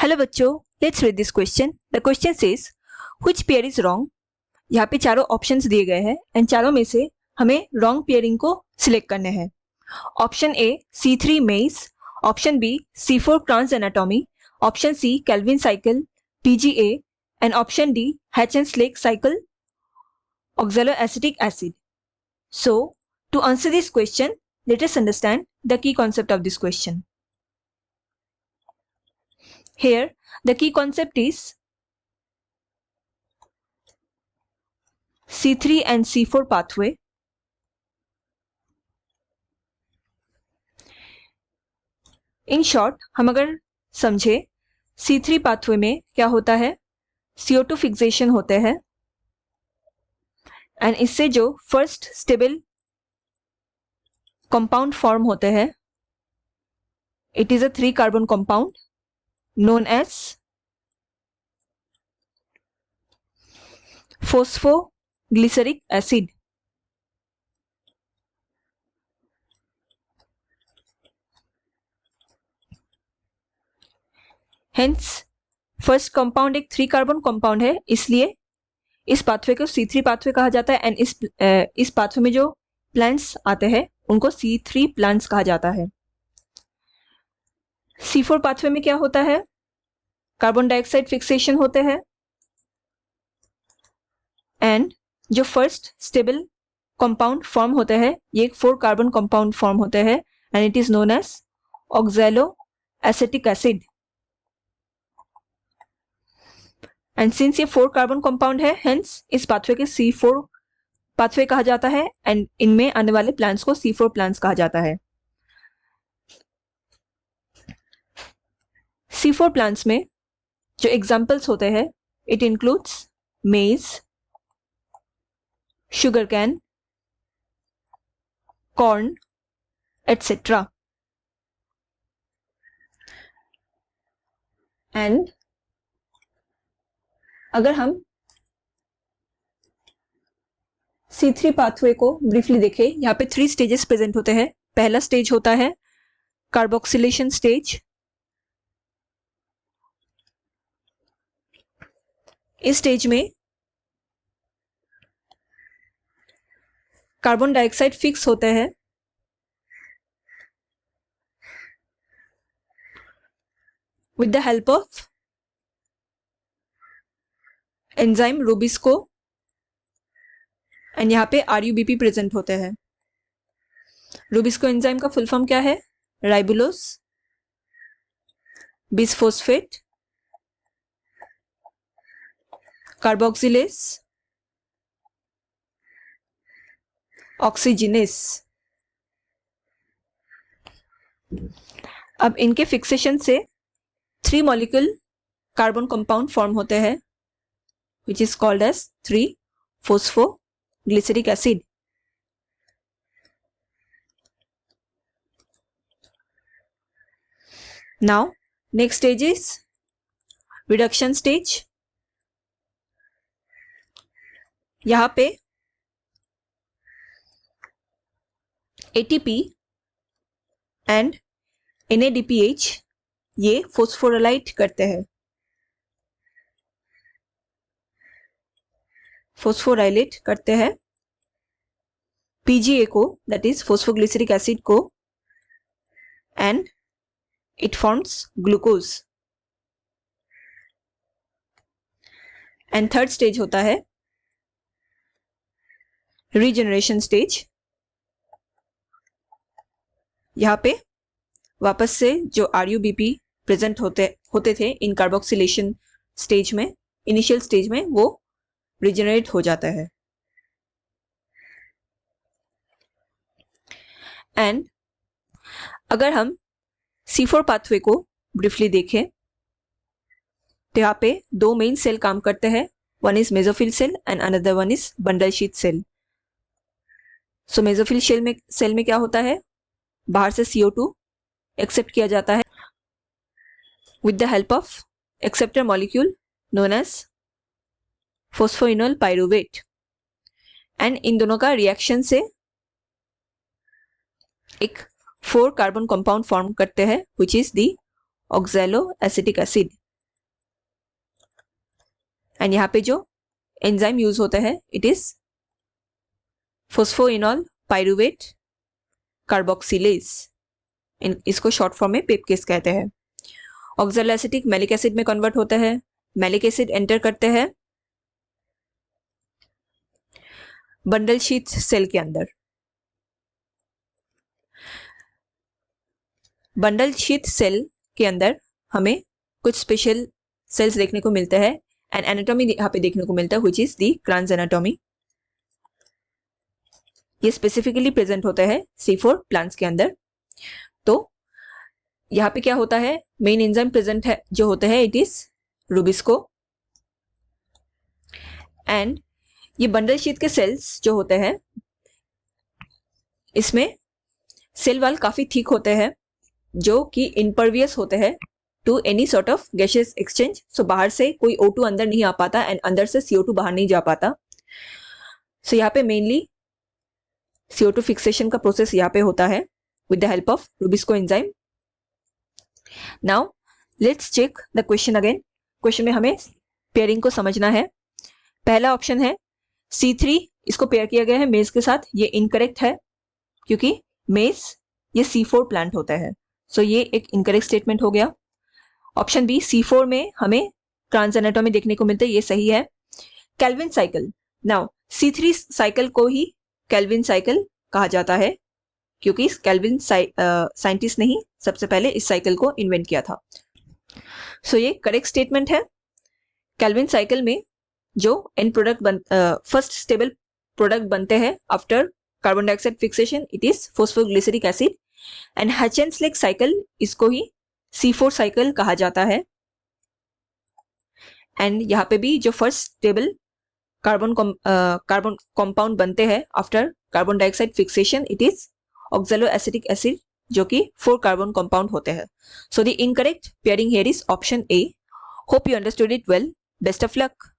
Hello बच्चों, let's read this question. The question says which pair is wrong. यहाँ पे चारों ऑप्शंस दिए गए हैं एंड चारों में से हमें रॉन्ग पेयरिंग को सिलेक्ट करने हैं। Option A C3 maize, option B C4 trans anatomy, option C Calvin cycle PGA and option D Hatch-Slake cycle oxaloacetic acid. So to answer this question, let us understand the key concept of this question. Here the key concept is C3 and C4 pathway. In short, हम अगर समझे C3 pathway में क्या होता है, CO2 fixation होते हैं and इससे जो फर्स्ट स्टेबल कंपाउंड फॉर्म होते हैं, it is a 3 carbon compound known as phosphoglyceric acid. Hence, first compound एक 3 कार्बन कंपाउंड है, इसलिए इस पाथवे को C3 पाथवे कहा जाता है एंड इस पाथवे में जो प्लांट्स आते हैं उनको C3 प्लांट्स कहा जाता है। C4 पाथवे में क्या होता है, कार्बन डाइऑक्साइड फिक्सेशन होते हैं एंड जो फर्स्ट स्टेबल कंपाउंड फॉर्म होते हैं ये 4 कार्बन कंपाउंड फॉर्म होते हैं and it is known as oxaloacetic acid. And since ये 4 कार्बन कंपाउंड है, हेंस इस पाथवे के C4 पाथवे कहा जाता है एंड इनमें आने वाले प्लांट्स को C4 प्लांट्स कहा जाता है। C4 प्लांट्स में जो एग्जाम्पल्स होते हैं, इट इंक्लूड्स मेज, sugar cane, corn etcetera. And अगर हम C3 पाथवे को ब्रीफली देखें, यहाँ पे 3 स्टेजेस प्रेजेंट होते हैं। पहला स्टेज होता है कार्बोक्सिलेशन स्टेज। इस स्टेज में कार्बन डाइऑक्साइड फिक्स होते हैं with the help of enzyme rubisco and यहाँ पे RUBP प्रेजेंट होते हैं। रूबिस्को एंजाइम का फुल फॉर्म क्या है, राइबुलोस बिसफॉस्फेट कार्बोक्सिलेस ऑक्सीजिनेस। अब इनके फिक्सेशन से 3 मॉलिक्यूल कार्बन कंपाउंड फॉर्म होते हैं which is called as 3-phosphoglyceric acid. Now next stage is reduction stage. यहाँ पे ATP and NADPH ये फोस्फोराइलेट करते हैं। फोस्फोराइलेट करते हैं PGA को, दैट इज फोस्फोग्लिसरिक एसिड को, and it forms glucose. And third stage होता है रीजनरेशन स्टेज। यहाँ पे वापस से जो RUBP प्रेजेंट होते थे इन कार्बोक्सिलेशन स्टेज में, इनिशियल स्टेज में, वो रिजनरेट हो जाता है। एंड अगर हम C4 पाथवे को ब्रीफली देखें तो यहाँ पे 2 मेन सेल काम करते हैं, one is mesophyll cell and another one is bundle sheath cell. So mesophyll cell में क्या होता है, बाहर से CO2 एक्सेप्ट किया जाता है with the help of acceptor molecule known as phosphoenol pyruvate and इन दोनों का रिएक्शन से एक 4 कार्बन कंपाउंड फॉर्म करते हैं which is the oxaloacetic acid. And यहाँ पे जो एंजाइम यूज होता है इट इज फोस्फोइनॉल पाइरुवेट कार्बोक्सिलेज, इसको शॉर्ट फॉर्म में पेपकेस कहते हैं। ऑक्सैलोएसिटिक मैलिक एसिड में कन्वर्ट होता है। मैलिक एसिड एंटर करते हैं बंडल शीथ सेल के अंदर। बंडल शीथ सेल के अंदर हमें कुछ स्पेशल सेल्स देखने को मिलते हैं एंड एनाटॉमी यहाँ पे देखने को मिलता है व्हिच इज द क्रांज एनाटॉमी। ये स्पेसिफिकली प्रेजेंट होता है C4 प्लांट्स के अंदर। तो यहाँ पे क्या होता है, मेन एंजाइम प्रेजेंट है जो होते हैं इट इज रूबिस्को। एंड ये बंडल शीथ के सेल्स जो होते हैं इसमें सेल वॉल काफी थिक होते हैं जो कि इम्परवियस होते हैं to any sort of gaseous exchange. So बाहर से कोई O2 अंदर नहीं आ पाता एंड अंदर से CO2 बाहर नहीं जा पाता। सो यहाँ पे मेनली CO2 फिक्सेशन का प्रोसेस यहाँ पे होता है with the help of rubisco enzyme. Now let's check the question again. Question में हमें पेयरिंग को समझना है। पहला ऑप्शन है C3, इसको पेयर किया गया है मेज के साथ, ये इनकरेक्ट है क्योंकि मेज ये C4 प्लांट होता है। सो ये एक इनकरेक्ट स्टेटमेंट हो गया। ऑप्शन बी C4 में हमें ट्रांस एनाटॉमी देखने को मिलता है, ये सही है। Calvin cycle, now C3 cycle को ही केल्विन साइकिल कहा जाता है क्योंकि केल्विन साइंटिस्ट ने ही सबसे पहले इस साइकिल को इन्वेंट किया था। सो ये करेक्ट स्टेटमेंट है। केल्विन साइकिल में जो end product first stable product बनते हैं after carbon dioxide fixation it is phosphoglyceric acid. And Hatch Slack cycle, इसको ही C4 साइकिल कहा जाता है। एंड यहाँ पे भी जो फर्स्ट स्टेबल कार्बन कंपाउंड बनते हैं after carbon dioxide fixation it is oxaloacetic acid जो कि 4 कार्बन कंपाउंड होते हैं। So the incorrect pairing here is option A। Hope you understood it well. Best of luck.